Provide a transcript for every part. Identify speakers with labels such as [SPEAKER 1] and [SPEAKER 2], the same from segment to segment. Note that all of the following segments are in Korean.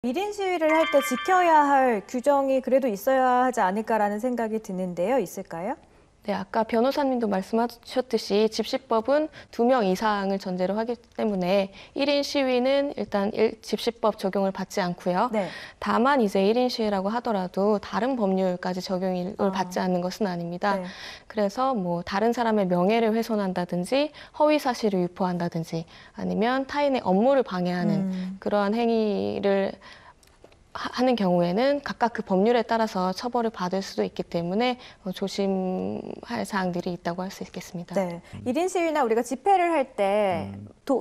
[SPEAKER 1] 1인 시위를 할 때 지켜야 할 규정이 그래도 있어야 하지 않을까라는 생각이 드는데요. 있을까요?
[SPEAKER 2] 네, 아까 변호사님도 말씀하셨듯이 집시법은 2명 이상을 전제로 하기 때문에 1인 시위는 일단 집시법 적용을 받지 않고요.
[SPEAKER 1] 네.
[SPEAKER 2] 다만 이제 1인 시위라고 하더라도 다른 법률까지 적용을 받지 않는 것은 아닙니다.
[SPEAKER 1] 네.
[SPEAKER 2] 그래서 뭐 다른 사람의 명예를 훼손한다든지 허위 사실을 유포한다든지 아니면 타인의 업무를 방해하는 그러한 행위를 하는 경우에는 각각 그 법률에 따라서 처벌을 받을 수도 있기 때문에 조심할 사항들이 있다고 할 수 있겠습니다.
[SPEAKER 1] 네. 1인 시위나 우리가 집회를 할 때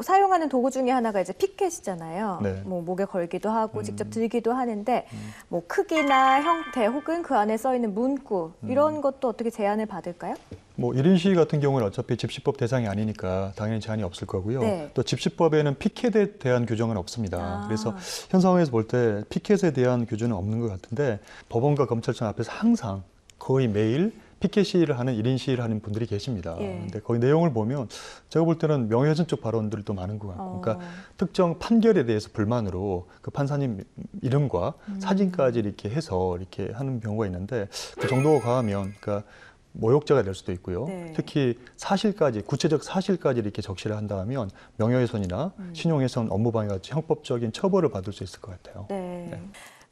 [SPEAKER 1] 사용하는 도구 중에 하나가 이제 피켓이잖아요.
[SPEAKER 3] 네.
[SPEAKER 1] 뭐 목에 걸기도 하고 직접 들기도 하는데 뭐 크기나 형태 혹은 그 안에 써 있는 문구 이런 것도 어떻게 제한을 받을까요?
[SPEAKER 3] 뭐 1인 시위 같은 경우는 어차피 집시법 대상이 아니니까 당연히 제한이 없을 거고요.
[SPEAKER 1] 네.
[SPEAKER 3] 또 집시법에는 피켓에 대한 규정은 없습니다. 그래서 현 상황에서 볼 때 피켓에 대한 규정은 없는 것 같은데 법원과 검찰청 앞에서 항상 거의 매일 피켓 시위를 하는 1인 시위를 하는 분들이 계십니다.
[SPEAKER 1] 예.
[SPEAKER 3] 근데 거기 내용을 보면 제가 볼 때는 명예훼손 쪽 발언들도 많은 것 같고 그러니까 특정 판결에 대해서 불만으로 그 판사님 이름과 사진까지 이렇게 해서 이렇게 하는 경우가 있는데 그 정도가 과하면 그러니까 모욕죄가 될 수도 있고요.
[SPEAKER 1] 네.
[SPEAKER 3] 특히 사실까지 구체적 사실까지 이렇게 적시를 한다면 명예훼손이나 신용훼손, 업무방해 같이 형법적인 처벌을 받을 수 있을 것 같아요.
[SPEAKER 1] 네.
[SPEAKER 3] 네.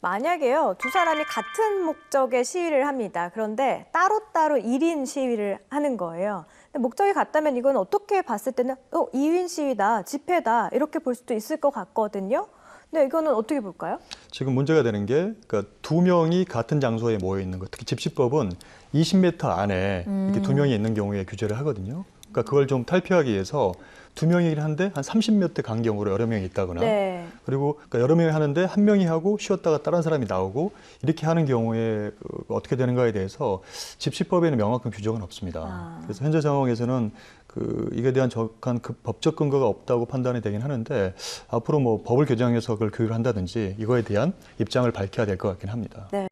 [SPEAKER 1] 만약에요, 두 사람이 같은 목적의 시위를 합니다. 그런데 따로따로 1인 시위를 하는 거예요. 근데 목적이 같다면 이건 어떻게 봤을 때는 2인 시위다, 집회다 이렇게 볼 수도 있을 것 같거든요. 근데 이거는 어떻게 볼까요?
[SPEAKER 3] 지금 문제가 되는 게 그러니까 2명이 같은 장소에 모여 있는 것. 특히 집시법은 20m 안에 이렇게 2명이 있는 경우에 규제를 하거든요. 그러니까 그걸 좀 탈피하기 위해서 2명이긴 한데 한 30몇 대 간격으로 여러 명이 있다거나
[SPEAKER 1] 네.
[SPEAKER 3] 그리고 그러니까 여러 명이 하는데 한 명이 하고 쉬었다가 다른 사람이 나오고 이렇게 하는 경우에 어떻게 되는가에 대해서 집시법에는 명확한 규정은 없습니다. 그래서 현재 상황에서는 이게 대한 정확한 그 법적 근거가 없다고 판단이 되긴 하는데 앞으로 뭐 법을 개정해서 그걸 교육을 한다든지 이거에 대한 입장을 밝혀야 될 것 같긴 합니다.
[SPEAKER 1] 네.